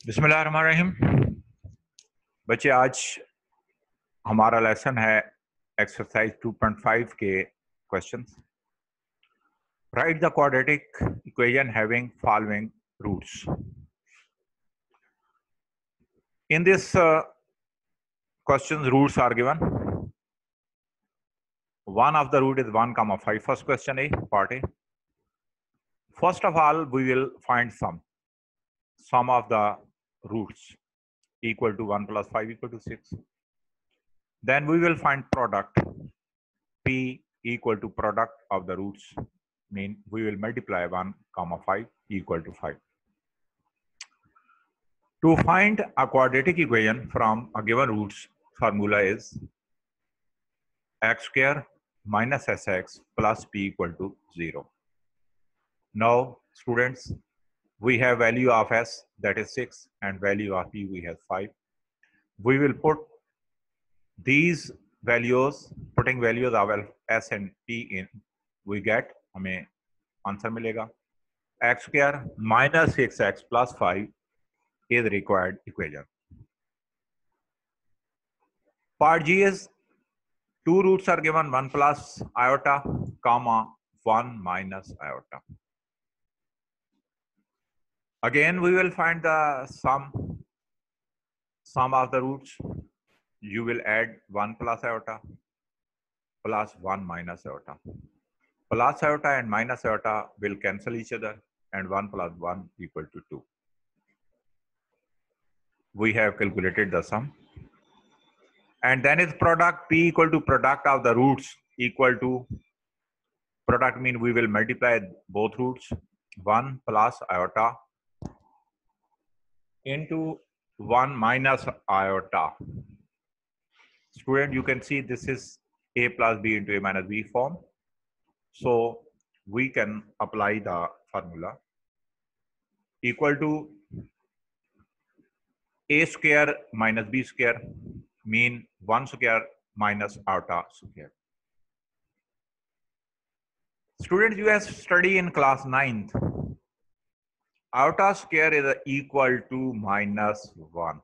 बिस्मिल्लाहिर्रहमानिर्रहीम। बच्चे, आज हमारा लेसन है एक्सरसाइज 2.5 के questions. Write the quadratic equation having following roots. In this question roots are given. One of the root is 1,5. First question A, part A. First of all, we will find sum of the roots equal to 1 plus 5 equal to 6. Then we will find product P equal to product of the roots, mean we will multiply 1 comma 5 equal to 5. To find a quadratic equation from a given roots, formula is x square minus sx plus p equal to 0. Now students, we have value of s, that is 6, and value of p we have 5. We will put these values, putting values of s and p in, we get हमें answer मिलेगा x square minus 6x plus 5 is the required equation. Part G is two roots are given, 1 plus iota comma 1 minus iota. Again we will find the sum of the roots. You will add 1 plus iota plus 1 minus iota. Plus iota and minus iota will cancel each other, and 1 plus 1 equal to 2. We have calculated the sum. And then is product P equal to product of the roots equal to, product mean we will multiply both roots, 1 plus iota into 1 minus iota. Student, you can see this is a plus b into a minus b form. So we can apply the formula equal to a square minus b square, mean 1 square minus iota square. Students, you have studied in class 9th. Iota square is equal to minus 1.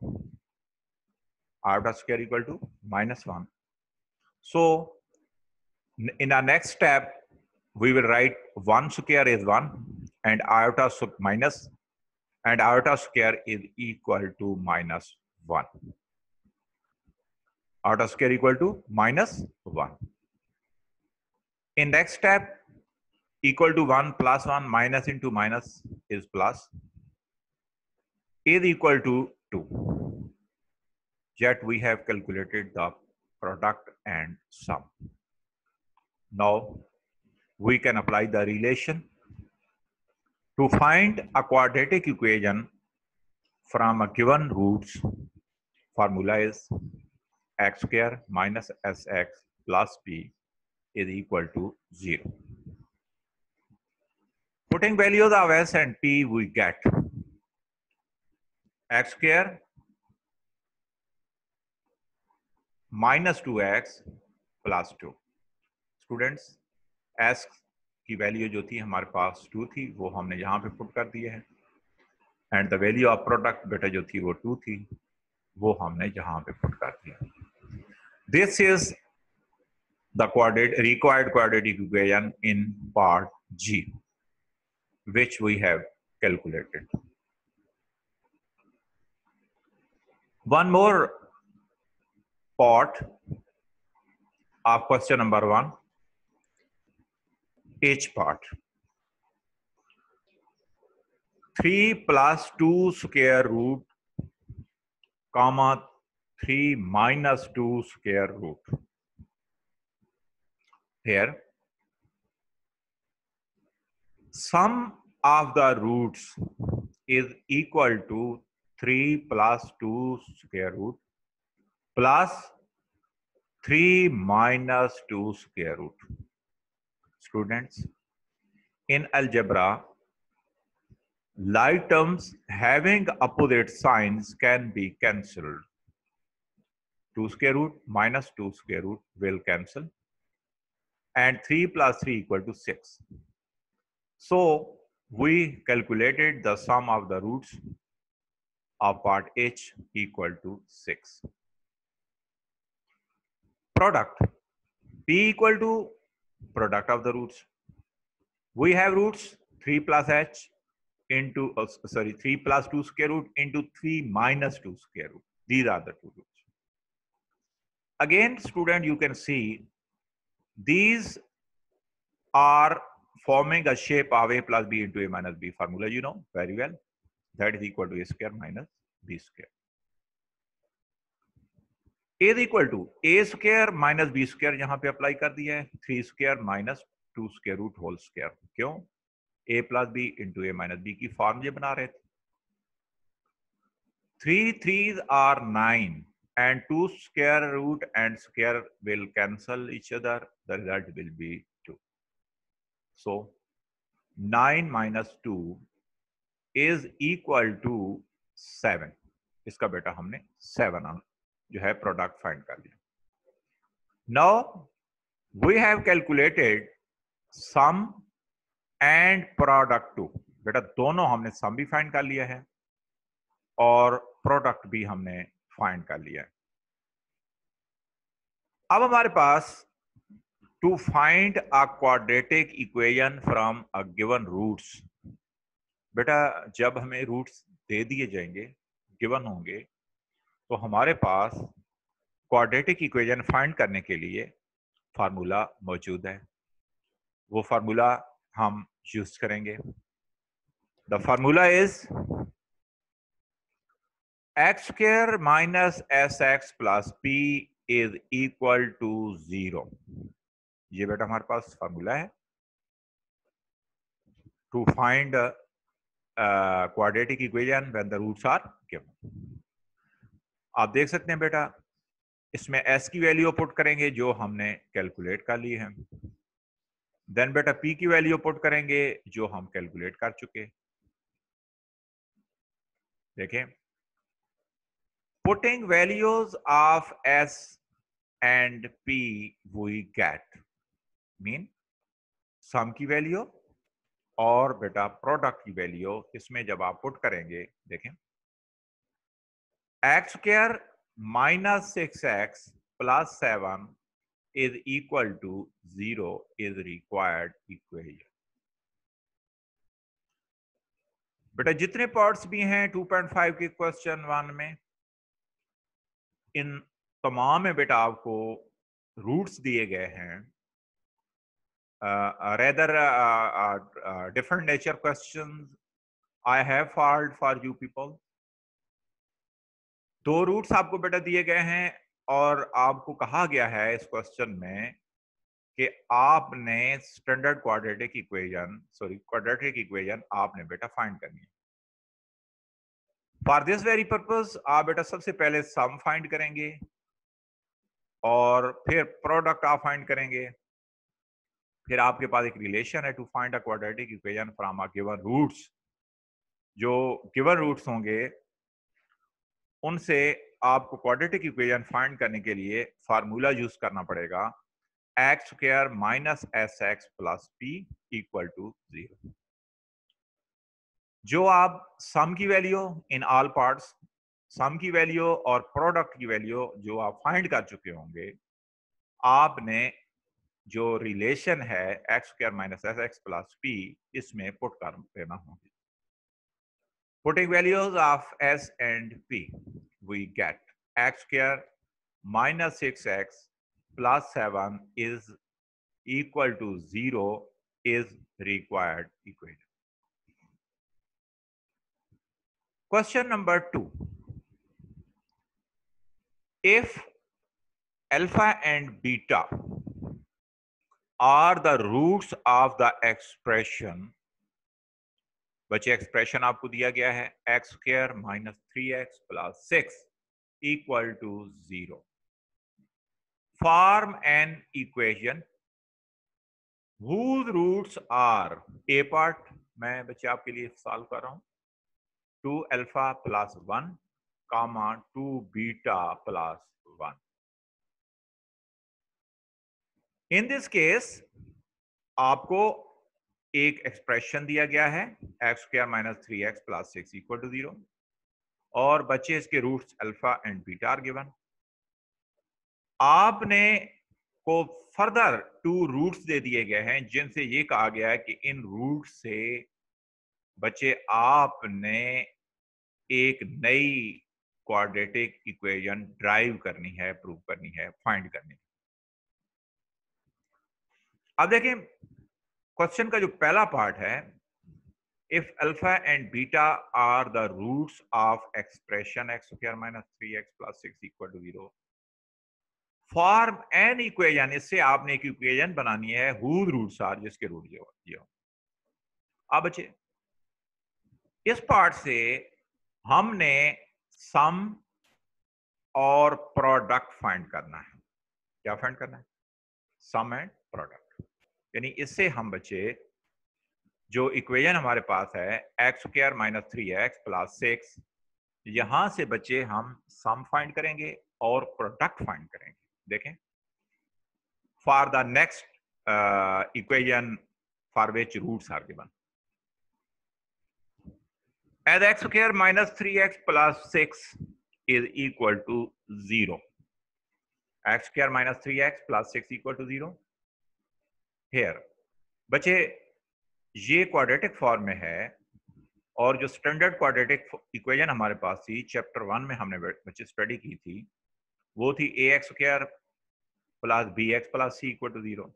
Iota square equal to minus 1. So in our next step, we will write 1 square is 1 and iota minus, and iota square is equal to minus 1. Iota square equal to minus 1. In next step, equal to 1 plus 1 minus into minus is plus, is equal to 2. Yet we have calculated the product and sum. Now we can apply the relation to find a quadratic equation from a given roots. Formula is x square minus sx plus p is equal to 0. Putting values of s and p, we get x square minus 2x plus 2. Students, s की value जो थी हमारे पास 2 थी, वो हमने यहाँ पे put कर दिया है, and the value of product बेटा जो थी वो 2 थी, वो हमने यहाँ पे पुट कर दिया. This is the required quadratic equation in part G, which we have calculated. One more part of question number 1, H part. 3 plus 2 square root comma 3 minus 2 square root. Here, sum of the roots is equal to 3 plus 2 square root plus 3 minus 2 square root. Students, in algebra, like terms having opposite signs can be cancelled. 2 square root minus 2 square root will cancel, and 3 plus 3 equal to 6. So we calculated the sum of the roots of part H equal to 6. Product P equal to product of the roots. We have roots 3 plus H into 3 plus 2 square root into 3 minus 2 square root. These are the two roots. Again, student, you can see these are forming a shape of a plus b into a minus b formula, you know very well. That is equal to a square minus b square. A is equal to a square minus b square यहाँ पे apply कर दिया है 3 square minus 2 square root whole square. क्यों? a plus b into a minus b की form ये बना रहे थे. 3 3s are 9 and 2 square root and square will cancel each other. The result will be 2. So 9 minus 2 is equal to 7. इसका बेटा हमने 7 जो है प्रोडक्ट फाइंड कर लिया. Now we have calculated sum and product too. बेटा दोनों हमने सम भी फाइंड कर लिया है और प्रोडक्ट भी हमने फाइंड कर लिया है. अब हमारे पास to find a quadratic equation from a given roots. बेटा जब हमें रूट्स दे दिए जाएंगे, गिवन होंगे, तो हमारे पास क्वाड्रेटिक इक्वेशन फाइंड करने के लिए फार्मूला मौजूद है. वो फार्मूला हम यूज करेंगे. The formula is x square minus sx plus p is equal to 0. ये बेटा हमारे पास फार्मूला है to find quadratic equation when the roots are given. आप देख सकते हैं बेटा इसमें s की वैल्यू पुट करेंगे जो हमने कैलकुलेट कर ली है. देन बेटा p की वैल्यू पुट करेंगे जो हम कैलकुलेट कर चुके. देखें, putting values of s and p we get mean सम की वैल्यू और बेटा प्रोडक्ट की वैल्यू इसमें जब आप पुट करेंगे, देखें x square minus 6x plus 7 is equal to 0 is required equation. बेटा जितने पार्ट्स भी हैं 2.5 के क्वेश्चन 1 में, इन तमाम में बेटा आपको रूट्स दिए गए हैं. rather different nature questions I have filed for you people. 2 roots आपको बेटा दिए गए हैं और आपको कहा गया है इस क्वेश्चन में कि आपने स्टैंडर्ड क्वाड्रेटिक इक्वेशन आपने बेटा फाइंड करनी है. फॉर दिस वेरी पर्पस आप बेटा सबसे पहले सम फाइंड करेंगे और फिर प्रोडक्ट आप फाइंड करेंगे. फिर आपके पास एक रिलेशन है to find a quadratic equation from a given roots. जो गिवन रूट्स होंगे उनसे आपको क्वाड्रेटिक इक्वेशन फाइंड करने के लिए फार्मूला यूज करना पड़ेगा x square minus s x plus p equal to 0. जो आप सम की value in all parts, sum की वैल्यू और प्रोडक्ट की वैल्यू जो आप फाइंड कर चुके होंगे, आपने जो रिलेशन है x square minus s x plus P इसमें पुट कर देना होगा. Putting values of s and p, we get x square minus 6x plus 7 is equal to 0 is required equation. Question number 2. If alpha and beta are the roots of the expression, बच्चे expression आपको दिया गया है x square minus 3x plus 6 equal to 0. Form an equation whose roots are a part मैं बच्चे आपके लिए solve कर रहा हूं 2 alpha plus 1 comma 2 beta plus 1. In this case आपको एक एक्सप्रेशन दिया गया है x square minus 3x plus 6 equal to 0 और बच्चे इसके roots alpha and beta are given. आपने को फर्दर 2 रूट्स दे दिए गए हैं जिनसे ये कहा गया है कि इन रूट से बच्चे आपने एक नई क्वाड्रेटिक इक्वेशन ड्राइव करनी है, प्रूव करनी है, फाइंड करनी है। अब देखें क्वेश्चन का जो पहला पार्ट है, if alpha and beta are the roots of expression x square minus 3x plus 6 equal to 0, form an equation. इससे आपने एक इक्वेशन बनानी है हुज रूट्स आर, जिसके रूट ये हो। अब बच्चे इस पार्ट से हमने सम और प्रोडक्ट फाइंड करना है। क्या फाइंड करना है? सम एंड प्रोडक्ट। यानी इससे हम बच्चे जो इक्वेशन हमारे पास है x square minus 3x plus 6, यहां से बच्चे हम सम फाइंड करेंगे और प्रोडक्ट फाइंड करेंगे। देखें for the next equation for which roots are given, as x square minus 3x plus 6 is equal to 0, x square minus 3x plus 6 equal to 0। here बच्चे ये क्वाड्रेटिक फॉर्म में है, और जो स्टैंडर्ड क्वाड्रेटिक इक्वेशन हमारे पास थी chapter 1 में हमने बच्चे स्टडी की थी, वो थी ax square plus bx plus c equal to 0।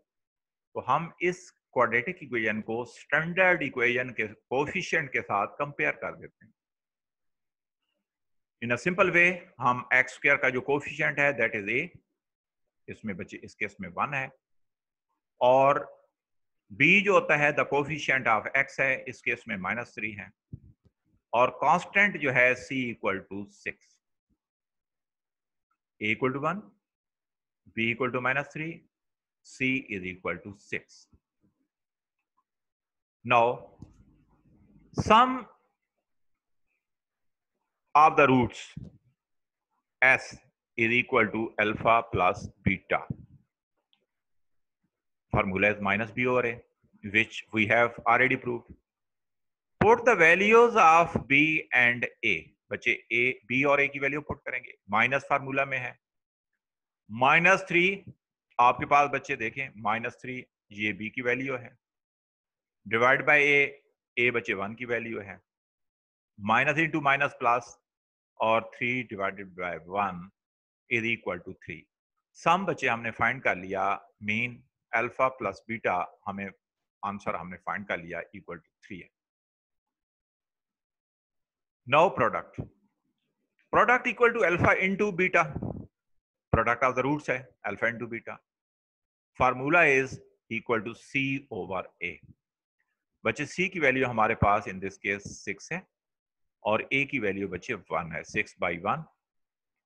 तो हम इस क्वाड्रेटिक इक्वेशन को स्टैंडर्ड इक्वेशन के कोफिशिएंट के साथ कंपेयर कर देते हैं। इन अ सिंपल वे हम एक्स स्क्वायर का जो कोफिशिएंट है दैट इज ए, इसमें बच्चे इस केस में 1 है, और b जो होता है द कोफिशिएंट ऑफ x है, इस केस में -3 है, और कांस्टेंट जो है c equal to 6, a equal to 1, b equal to -3, c is equal to 6। Now sum of the roots s is equal to alpha plus beta. Formula is minus b over a, which we have already proved. Put the values of b and a. बच्चे a, b और a की value put करेंगे। Minus formula में है, -3 आपके पास बच्चे देखें, -3 ये b की वैल्यू है, डिवाइड बाय a बच्चे 1 की वैल्यू है, माइनस इंटू माइनस प्लस, और 3 divided by 1 is equal to 3। Some बच्चे हमने फाइंड कर लिया, मीन अल्फा प्लस बीटा, हमें आंसर हमने फाइंड कर लिया इक्वल टू 3 है। Now product, product equal to alpha into beta, product of the roots है alpha into beta. Formula is equal to C over A. बच्चे C की value हमारे पास इन this case 6 है, और ए की वैल्यू बच्चे 1 है, 6 बाई 1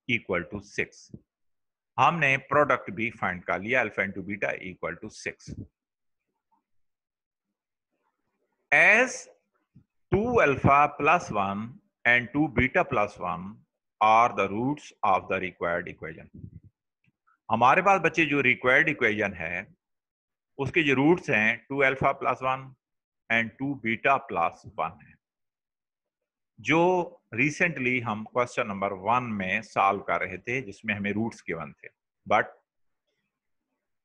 इक्वल टू 6। हमने प्रोडक्ट भी फाइंड कर लिया, alpha into beta equal to 6। As 2 alpha plus 1 and 2 beta plus 1 are the roots of the required equation। हमारे पास बच्चे जो रिक्वायर्ड इक्वेशन है उसके जो रूट्स हैं 2 alpha plus 1 and 2 beta plus 1 है, जो रिसेंटली हम क्वेश्चन नंबर 1 में सॉल्व कर रहे थे, जिसमें हमें रूट्स गिवन थे। बट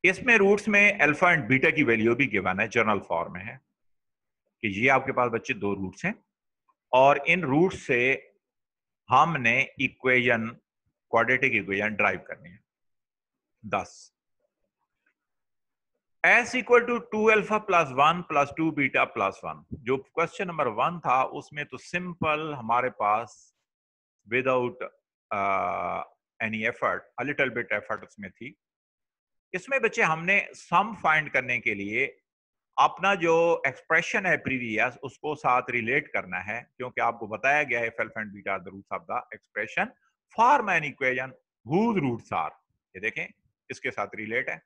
इसमें रूट्स में अल्फा एंड बीटा की वैल्यू भी गिवन है, जनरल फॉर्म में है कि ये आपके पास बच्चे 2 रूट्स हैं, और इन रूट्स से हमने इक्वेशन, क्वाड्रेटिक इक्वेशन ड्राइव करनी है। 10 s equal to 2 alpha plus 1 plus 2 beta plus 1, जो क्वेश्चन नंबर 1 था उसमें तो सिंपल हमारे पास without any effort, a little bit effort उसमें थी। इसमें बच्चे हमने सम फाइंड करने के लिए अपना जो एक्सप्रेशन है प्रीवियस उसको साथ रिलेट करना है, क्योंकि आपको बताया गया है alpha and beta are the roots of the expression form an equation whose roots are. ये देखें इसके साथ रिलेट है।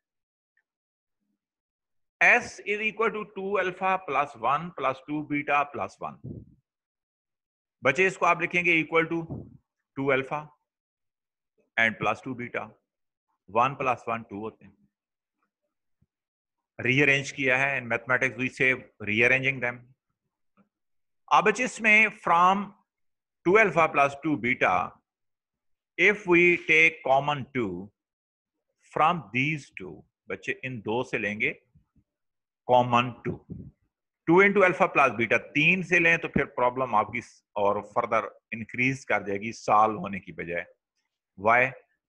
s is equal to 2 alpha plus 1 plus 2 beta plus 1। बच्चे इसको आप लिखेंगे equal to 2 alpha and plus 2 beta, 1 plus 1 2 होते हैं। रीअरेंज किया है in mathematics we say rearranging them. अब बच्चे इसमें from 2 alpha plus 2 beta, if we take common 2 from these two, बच्चे इन दो से लेंगे common 2 into alpha plus beta 3 से लें तो फिर प्रॉब्लम आपकी और फर्दर इंक्रीज कर जाएगी सॉल्व होने की बजाय। Why?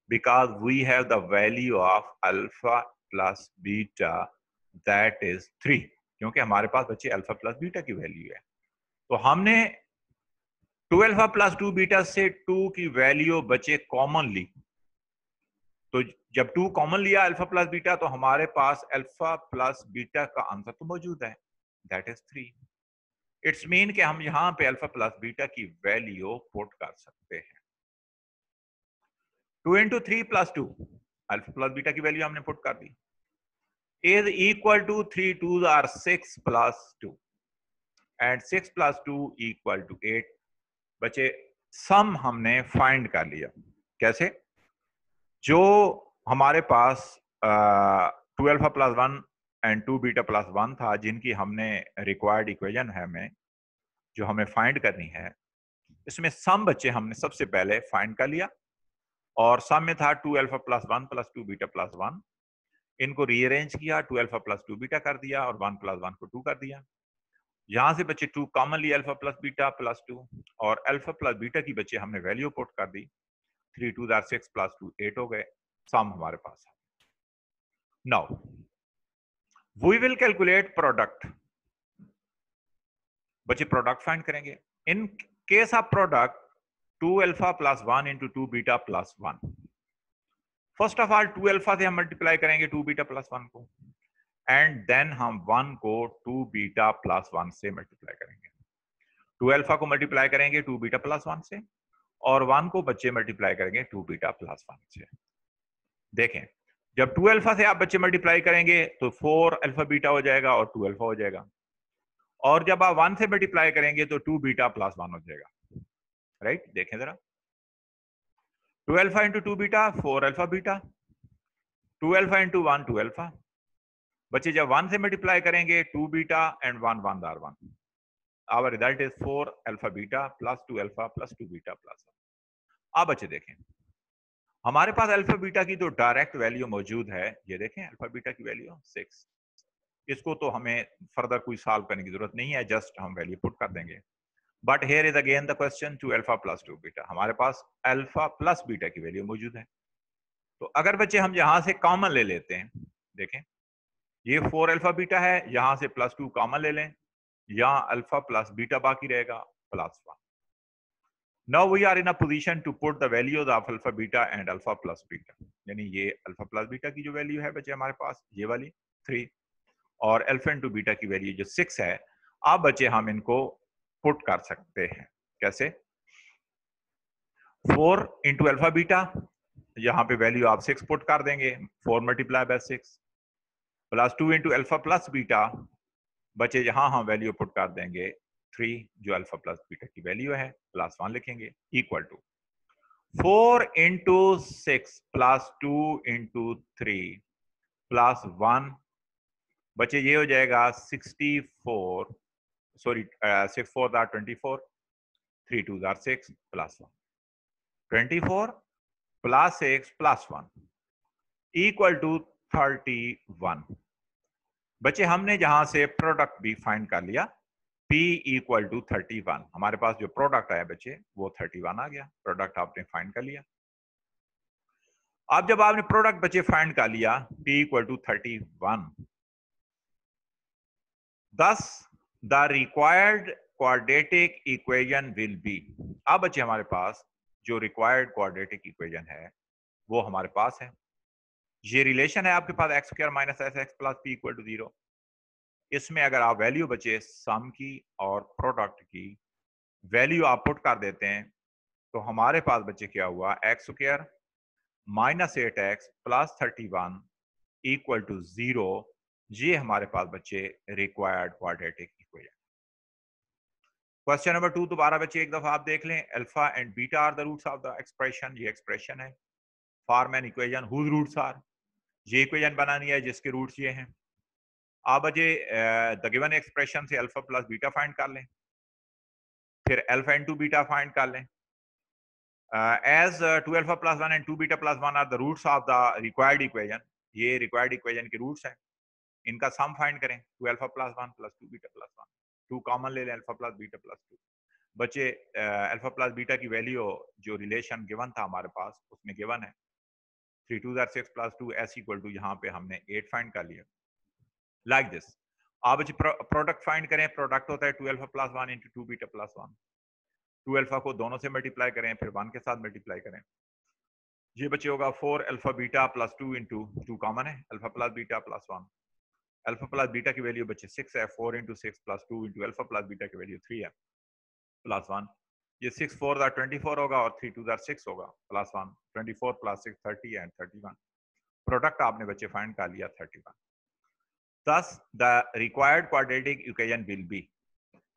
Because we have the value of alpha plus beta that is 3, क्योंकि हमारे पास बच्चे अल्फा प्लस बीटा की वैल्यू है। तो हमने 2 अल्फा प्लस 2 बीटा से 2 की वैल्यू बचे कॉमन ली, तो जब 2 कॉमन लिया अल्फा प्लस बीटा तो हमारे पास अल्फा प्लस बीटा का आंसर तो मौजूद है, दैट इज 3। इट्स मीन कि हम यहां पे अल्फा प्लस बीटा की वैल्यू पुट कर सकते हैं। 2 into 3 plus 2, alpha plus beta की वैल्यू हमने पुट कर दी, is equal to 3 2s are 6 plus 2 and 6 plus 2 equal to 8। बच्चे सम हमने फाइंड कर लिया। कैसे? जो हमारे पास 2 alpha plus 1 and 2 beta plus 1 था, जिनकी हमने रिक्वायर्ड इक्वेशन है हमें जो हमें फाइंड करनी है, इसमें सम बच्चे हमने सबसे पहले फाइंड कर लिया, और सम में था 2 alpha plus 1 plus 2 beta plus 1। इनको रीअरेंज किया, 2 अल्फा प्लस 2 बीटा कर दिया और 1 प्लस 1 को 2 कर दिया। यहां से बच्चे 2 कॉमन लिया, अल्फा प्लस बीटा प्लस 2, और अल्फा प्लस बीटा की बच्चे हमने वैल्यू पुट कर दी, 3 2s आर 6 प्लस 2 8 हो गए। सम हमारे पास है। Now we will calculate product. बच्चे प्रोडक्ट फाइंड करेंगे। In case of product 2 alpha plus 1 into 2 beta plus 1, first of all 2 alpha से हम मल्टीप्लाई करेंगे 2 बीटा प्लस 1 को, एंड देन हम 1 को 2 बीटा प्लस 1 से मल्टीप्लाई करेंगे। 2 अल्फा को मल्टीप्लाई करेंगे 2 बीटा प्लस 1 से, और 1 को बच्चे मल्टीप्लाई करेंगे 2 बीटा प्लस 1 से। देखें, जब 2 अल्फा से आप बच्चे मल्टीप्लाई करेंगे तो 4 अल्फा बीटा हो जाएगा और 2 अल्फा हो जाएगा, और जब आप 1 से मल्टीप्लाई करेंगे तो 2 बीटा प्लस 1 हो जाएगा। राइट? देखें जरा, 2 alpha into 2 beta 4 alpha beta, 2 alpha into 1 2 alpha. बच्चे जब 1 से मल्टीप्लाई करेंगे 2 beta and 1 1 are 1, our result is 4 alpha beta plus 2 alpha plus 2 beta plus 1। अब बच्चे देखें, हमारे पास अल्फा बीटा की तो डायरेक्ट वैल्यू मौजूद है। ये देखें, अल्फा बीटा की वैल्यू 6। इसको तो हमें फर्दर कोई सॉल्व करने की जरूरत नहीं है, जस्ट हम वैल्यू पुट कर देंगे। But here is again the question 2 alpha plus 2 beta. हमारे पास अल्फा प्लस बीटा की वैल्यू मौजूद है, तो अगर बच्चे हम यहां से कॉमन ले लेते हैं, देखें ये 4 अल्फा बीटा है, यहां से प्लस 2 कॉमन ले लें, यहां अल्फा प्लस बीटा बाकी रहेगा plus 1। Now we are in a position to put the values of alpha beta and alpha plus beta. यानी ये अल्फा प्लस बीटा की जो वैल्यू है बच्चे हमारे पास ये वाली 3, और अल्फा इंटू बीटा की वैल्यू जो 6 है। अब बच्चे हम इनको पुट कर सकते हैं। कैसे? 4 इंटू अल्फा बीटा, यहां पे वैल्यू आप 6 पुट कर देंगे, 4 multiply by 6, plus 2 into alpha plus beta, बचे यहां हम वैल्यू पुट कर देंगे 3, जो अल्फा प्लस बीटा की वैल्यू है, प्लस 1 लिखेंगे, equal to 4 into 6 plus 2 into 3 plus 1। बचे ये हो जाएगा 64, sorry 6 4 are 24, 3 2 are 6 plus 1, 24 plus 6 plus 1 equal to 31। बच्चे हमने जहां से प्रोडक्ट भी फाइंड कर लिया, P इक्वल टू 31। हमारे पास जो प्रोडक्ट आया बच्चे वो 31 आ गया। प्रोडक्ट आपने फाइंड कर लिया। अब जब आपने प्रोडक्ट बच्चे फाइंड कर लिया P equal to 31, thus the required quadratic equation will be। अब बच्चे हमारे पास जो रिक्वायर्ड क्वाड्रेटिक इक्वेशन है वो हमारे पास है। ये रिलेशन है आपके पास x square minus s x plus p equal to 0। इसमें अगर आप वैल्यू बचे सम की और प्रोडक्ट की वैल्यू आप पुट कर देते हैं तो हमारे पास बच्चे क्या हुआ, x square minus 8x plus 31 equal to 0। ये हमारे पास बच्चे required quadratic equation. Question number 2 दोबारा बच्चे एक दफा आप देख लें। Alpha and beta are the roots of the expression. ये एक्सप्रेशन है। Form an equation whose roots are. ये इक्वेशन बनानी है जिसके रूट्स ये हैं। आप बच्चे द गिवन एक्सप्रेशन से अल्फा प्लस बीटा फाइंड कर लें। फिर अल्फा इंटू बीटा फाइंड कर लें। As 2 alpha plus 1 and 2 beta plus 1 are the roots of the required equation, ये रिक्वायर्ड इक्वेशन के रूट्स हैं, इनका सम फाइंड करें। 2 alpha plus 1 plus 2 beta plus 1, 2 common ले लें, अल्फा प्लस बीटा प्लस 2। बच्चे अल्फा प्लस बीटा की value जो रिलेशन गिवन था हमारे पास उसमें गिवन है 3 2 6 प्लस 2 एस इक्वल टू, यहाँ पे हमने 8 फाइंड कर लिया लाइक दिस। आप बच्चे प्रोडक्ट फाइंड करें, प्रोडक्ट होता है 2 alpha plus 1 into 2 beta plus 1। 2 alpha को दोनों से मल्टीप्लाई करें, फिर 1 के साथ मल्टीप्लाई करें, ये बच्चे होगा 4 alpha beta plus 2 into 2 common है, alpha plus beta plus 1। Alpha plus beta की वैल्यू बच्चे 6 है, 4 into 6 plus 2 into alpha plus beta की वैल्यू 3 है प्लस 1। ये 6 4 24 होगा और 3 2 6 होगा प्लस 1। 24 plus 6 30 and 31। प्रोडक्ट आपने बच्चे फाइंड कर लिया 31। Thus the required quadratic equation will be,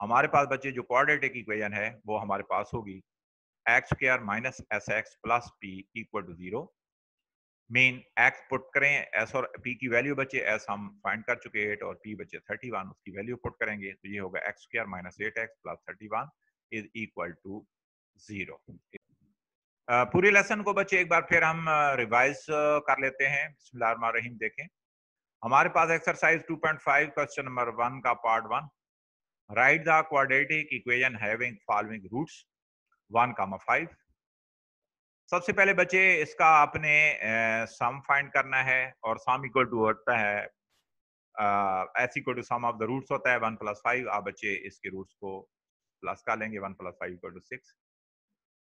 हमारे पास बच्चे जो क्वाड्रेटिक इक्वेशन है वो हमारे पास होगी x square minus s x plus p equal to 0। मेन एक्स पुट करें, एस और पी की वैल्यू बच्चे एस हम फाइंड कर चुके 8 और पी बच्चे 31, उसकी वैल्यू पुट करेंगे तो ये होगा x square minus 8x plus 31 is equal to 0। पूरी लेसन को बच्चे एक बार फिर हम रिवाइज कर लेते हैं। बिस्मिल्लाहिर्रहमानिर्रहीम। देखें हमारे पास एक्सरसाइज 2.5 क्वेश्चन नंबर 1 का part 1, write the quadratic equation having following roots 1,5। सबसे पहले बच्चे इसका आपने सम फाइंड करना है और सम इक्वल टू होता है s equal to sum of the roots होता है 1 प्लस 5। आप बच्चे इसके रूट्स को प्लस कर लेंगे, 1 plus 5 equal to 6।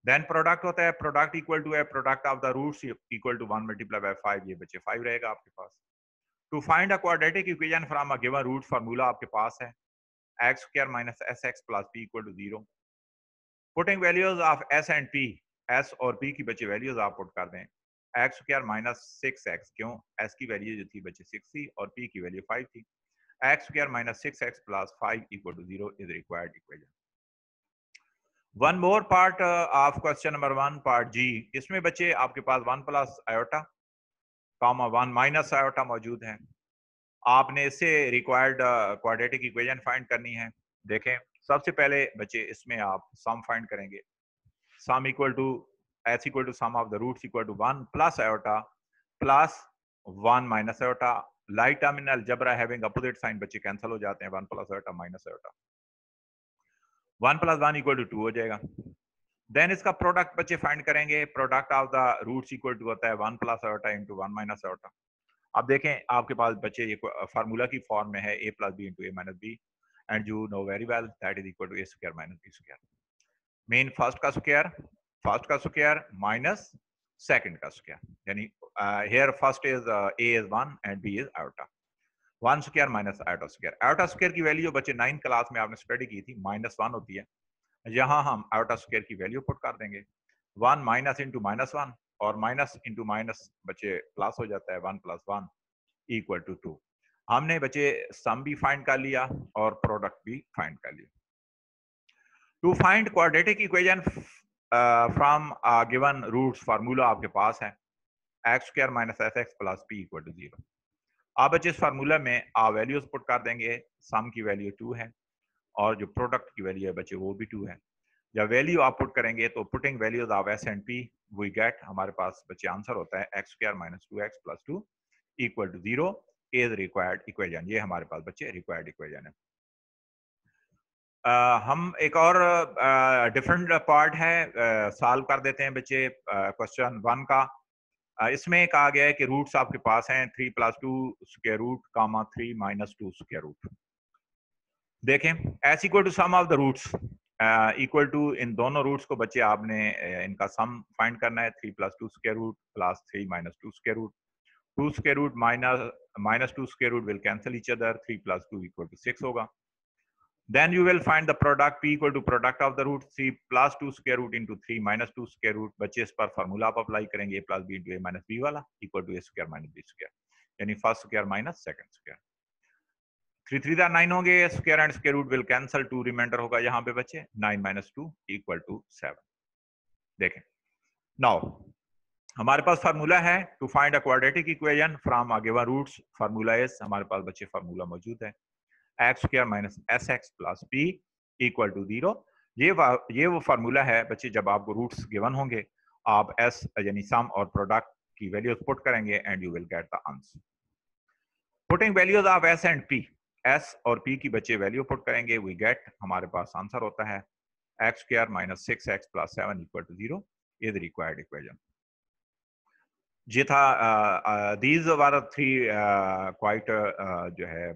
Then product होता है, प्रोडक्ट इक्वल टू है product of the roots equal to 1 multiply by 5, ये बच्चे 5 रहेगा आपके पास। To find a quadratic equation from a given root, formula आपके पास है x square minus s x plus p equal to 0। Putting values of s and p, s और p की बच्चे वैल्यूज आप पुट कर दें। एक्स स्क्वायर माइनस 6x, क्यों एस की वैल्यू जो थी बच्चे 6 थी और पी की वैल्यू 5 थी। X square minus 6x plus 5 equal to 0 is required equation. One more part of question number 1 part जी, इसमें बच्चे आपके पास 1 plus iota comma 1 minus iota मौजूद है। आपने इससे रिक्वायर्ड क्वाड्रेटिक इक्वेशन फाइंड करनी है। देखें सबसे पहले बच्चे इसमें आप सम फाइंड करेंगे। Sum equal to s equal to sum of the roots equal to 1 plus iota plus 1 minus iota. Like term in algebra having opposite sign बच्चे कैंसिल हो जाते हैं, 1 plus iota minus iota, 1 plus 1 equal to 2 हो जाएगा। Then इसका product बच्चे find करेंगे, product of the roots equal to होता है 1 plus iota into 1 minus iota. अब देखें आपके पास बच्चे ये फार्मूला की फॉर्म में है a plus b into a minus b and you know very well that is equal to a square minus b square. मेन फर्स्ट का स्क्वायर माइनस सेकंड का स्क्वायर, यानी here first is a is 1 and b is iota. 1 square minus iota square. Iota square की value बच्चे 9th class में आपने study की थी, -1 होती है। यहाँ हम आयोटा स्क्वायर की वैल्यू पुट कर देंगे 1 माइनस इंटू -1 और माइनस इंटू माइनस बच्चे प्लस हो जाता है 1 प्लस 1 इक्वल टू 2। हमने बच्चे सम भी फाइंड कर लिया और प्रोडक्ट भी फाइंड कर लिया। To find quadratic equation from given roots, formula आपके पास है x square minus s x plus p equal to 0। आप बच्चे इस फार्मूला में आप वैल्यूज पुट कर देंगे, सम की वैल्यू 2 है और जो प्रोडक्ट की वैल्यू है बच्चे वो भी 2 है। जब वैल्यू आप पुट करेंगे तो putting values of s and p we get, हमारे पास बच्चे आंसर होता है x square minus 2x plus 2 equal to 0 is required equation. ये हमारे पास बच्चे रिक्वायर्ड इक्वेशन है। हम एक और डिफरेंट पार्ट है सॉल्व कर देते हैं बच्चे क्वेश्चन 1 का। इसमें कहा गया है कि रूट्स आपके पास हैं 3 plus 2 square root comma 3 minus 2 square root. देखें s equal to sum of the roots equal to, इन दोनों रूट्स को बच्चे आपने इनका सम फाइंड करना है। 3 plus 2 square root plus 3 minus 2 square root. 2 square root minus 2 square root will cancel each other, 3 plus 2 equal to 6 होगा। Then you will find the product p equal to product of the root 3 plus 2 square root into 3 minus 2 square root। बच्चे इस पर formula आप apply करेंगे a plus b into a minus b वाला equal to a square minus b square, यानी first square minus second square. 3 3 दा 9 होंगे, square and square root will cancel, 2 reminder होगा यहाँ पे बच्चे 9 minus 2 इक्वल टू 7। देखें नाउ हमारे पास फार्मूला है to find a quadratic equation from a given roots. Formula is, हमारे पास बच्चे फार्मूला मौजूद है x square minus s x plus p equal to 0। ये वो फार्मूला है बच्चे, जब आपको रूट्स गिवन होंगे आप एस यानी सम और प्रोडक्ट की वैल्यूज पुट करेंगे and you will get the answer. Putting values of s and p, s और पी की बच्चे वैल्यू पुट करेंगे, वी गेट, हमारे पास आंसर होता है x square minus 6x plus 7 equal to 0 is the required equation. ये था, दीज वर थ्री क्वाइट जो है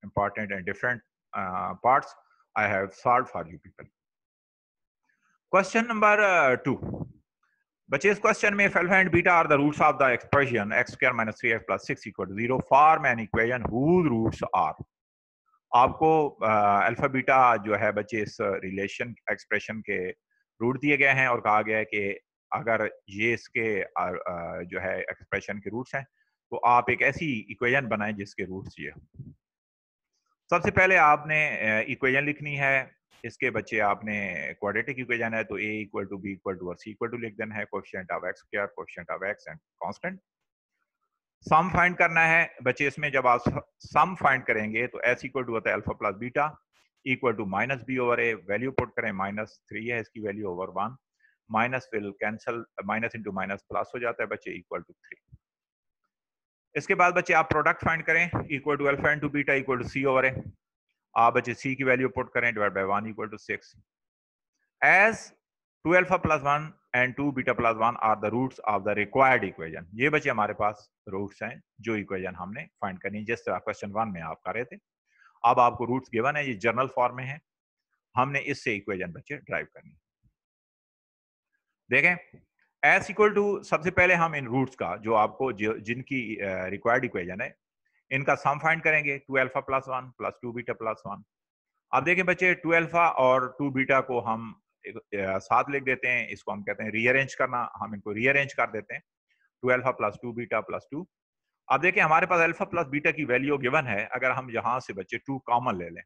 important and different parts I have solved for you people. Question number 2. बच्चे इस क्वेश्चन में alpha and beta are the roots of the expression x square minus 3x plus 6 equal to 0 form an equation whose roots are. आपको alpha beta जो है बच्चे इस relation expression के root दिए गए हैं और कहा गया है कि अगर ये इसके जो है एक्सप्रेशन के रूट्स हैं तो आप एक ऐसी इक्वेशन बनाएं जिसके रूट्स ये। सबसे पहले आपने इक्वेशन लिखनी है, इसके बच्चे आपने क्वाड्रेटिक इक्वेशन है तो a equal to b equal to और c इक्वल टू लिख देना है, coefficient of x square, coefficient of x and constant. Sum find करना है बच्चे, इसमें जब आप सम फाइंड करेंगे तो s इक्वल टू होता है alpha plus beta equal to minus b over a, value put करें -3 है इसकी वैल्यू over 1, minus will cancel, minus into minus plus हो जाता है बच्चे इक्वल टू 3। इसके बाद बच्चे आप प्रोडक्ट फाइंड करें equal to alpha into beta equal to c over a, आप बच्चे c की वैल्यू पुट करें divide by 1 equal to 6 as 2 alpha plus 1 and 2 beta plus 1 are the roots of the required equation. ये बच्चे हमारे पास roots हैं जो equation हमने फाइंड करनी है, जिस तरह क्वेश्चन 1 में आप कर रहे थे। अब आपको रूट्स गिवन है, ये जर्नल फॉर्म में है, हमने इससे इक्वेशन बच्चे ड्राइव करनी है। देखें एस इक्वल टू, सबसे पहले हम इन रूट्स का जो आपको जिनकी रिक्वायर्ड इक्वेशन है इनका सम फाइंड करेंगे, 2 alpha plus 1 plus 2 beta plus 1। अब देखें बच्चे 2 अल्फा और 2 बीटा को हम साथ लिख देते हैं, इसको हम कहते हैं रीअरेंज करना, हम इनको रीअरेंज कर देते हैं 2 अल्फा प्लस 2 बीटा प्लस 2। अब देखें हमारे पास अल्फा प्लस बीटा की वैल्यू गिवन है, अगर हम यहाँ से बच्चे 2 कॉमन ले लें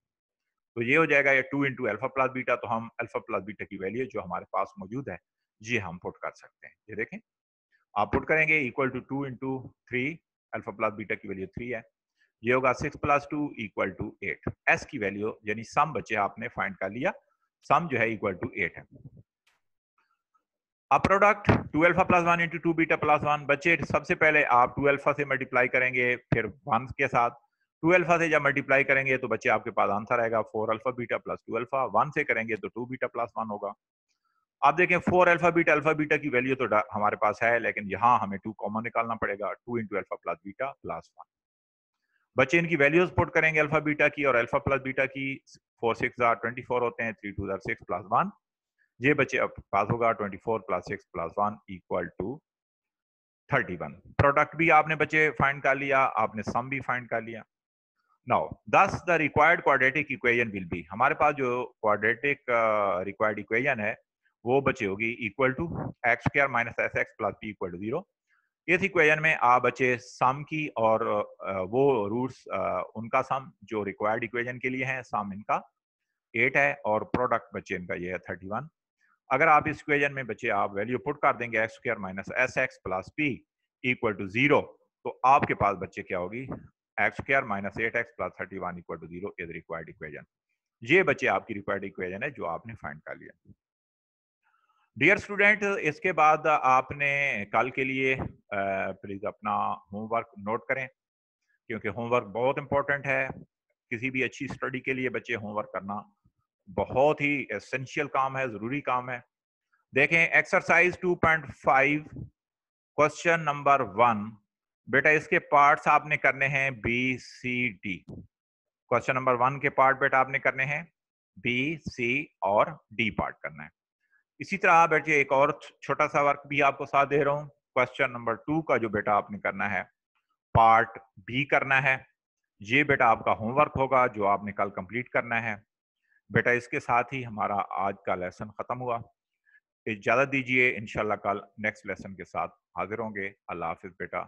तो ये हो जाएगा ये 2 इंटू अल्फा प्लस बीटा, तो हम अल्फा प्लस बीटा की वैल्यू जो हमारे पास मौजूद है ये हम पुट कर सकते हैं। ये देखें आप पुट करेंगे equal to 2 into 3, alpha plus beta की वैल्यू 3 है, ये होगा 6 प्लस 2 इक्वल टू 8। एस की वैल्यू यानी सम बच्चे आपने फाइंड कर लिया, सम जो है इक्वल टू 8 है। अब product 2 alpha plus 1 into 2 beta plus 1, बच्चे सबसे पहले आप 2 अल्फा से मल्टीप्लाई करेंगे फिर 1 के साथ, 2 अल्फा से जब मल्टीप्लाई करेंगे तो बच्चे आपके पास आंसर आएगा 4 अल्फा बीटा प्लस 2 अल्फा, 1 से करेंगे तो 2 बीटा प्लस 1 होगा। आप देखें 4 अल्फा बीटा की वैल्यू तो हमारे पास है, लेकिन यहाँ हमें 2 कॉमन निकालना पड़ेगा, 2 into alpha plus beta plus 1। बच्चे इनकी वैल्यूज पुट करेंगे अल्फा बीटा की और अल्फा प्लस बीटा की, 4 6 24 होते हैं, 3 2 6 प्लस 1, ये बच्चे अब पास होगा 24 plus 6 plus 1 equal to 31। Product भी आपने बच्चे फाइंड कर लिया, आपने सम भी फाइंड कर लिया। नाउ दस the required quadratic equation will be, हमारे पास जो क्वाड्रेटिक रिक्वायर्ड इक्वेशन है वो बच्चे होगी equal to x square minus s x plus p equal to 0। इस इक्वेशन में आप बच्चे सम की और वो रूट्स उनका सम जो रिक्वायर्ड इक्वेशन के लिए है, सम इनका 8 है और प्रोडक्ट बच्चे इनका ये है 31। अगर आप इस इक्वेशन में बच्चे आप वैल्यू पुट कर देंगे x square minus s x plus p equal to 0, तो आपके पास बच्चे क्या होगी x square minus 8x plus 31 equal to 0 is required equation. ये बच्चे आपकी रिक्वायर्ड इक्वेशन है जो आपने फाइंड कर लिया। डियर स्टूडेंट, इसके बाद आपने कल के लिए प्लीज अपना होमवर्क नोट करें, क्योंकि होमवर्क बहुत इंपॉर्टेंट है। किसी भी अच्छी स्टडी के लिए बच्चे होमवर्क करना बहुत ही एसेंशियल काम है, जरूरी काम है। देखें एक्सरसाइज 2.5 क्वेश्चन नंबर 1, बेटा इसके पार्ट्स आपने करने हैं b c d. Question number 1 के पार्ट बेटा आपने करने हैं बी सी और डी पार्ट करना है। इसी तरह बेटे एक और छोटा सा वर्क भी आपको साथ दे रहा हूं, क्वेश्चन नंबर 2 का जो बेटा आपने करना है पार्ट बी करना है। ये बेटा आपका होमवर्क होगा जो आपने कल कंप्लीट करना है। बेटा इसके साथ ही हमारा आज का लेसन खत्म हुआ। इजाजत दीजिए, इंशाल्लाह कल नेक्स्ट लेसन के साथ हाजिर होंगे। अल्लाह हाफिज बेटा।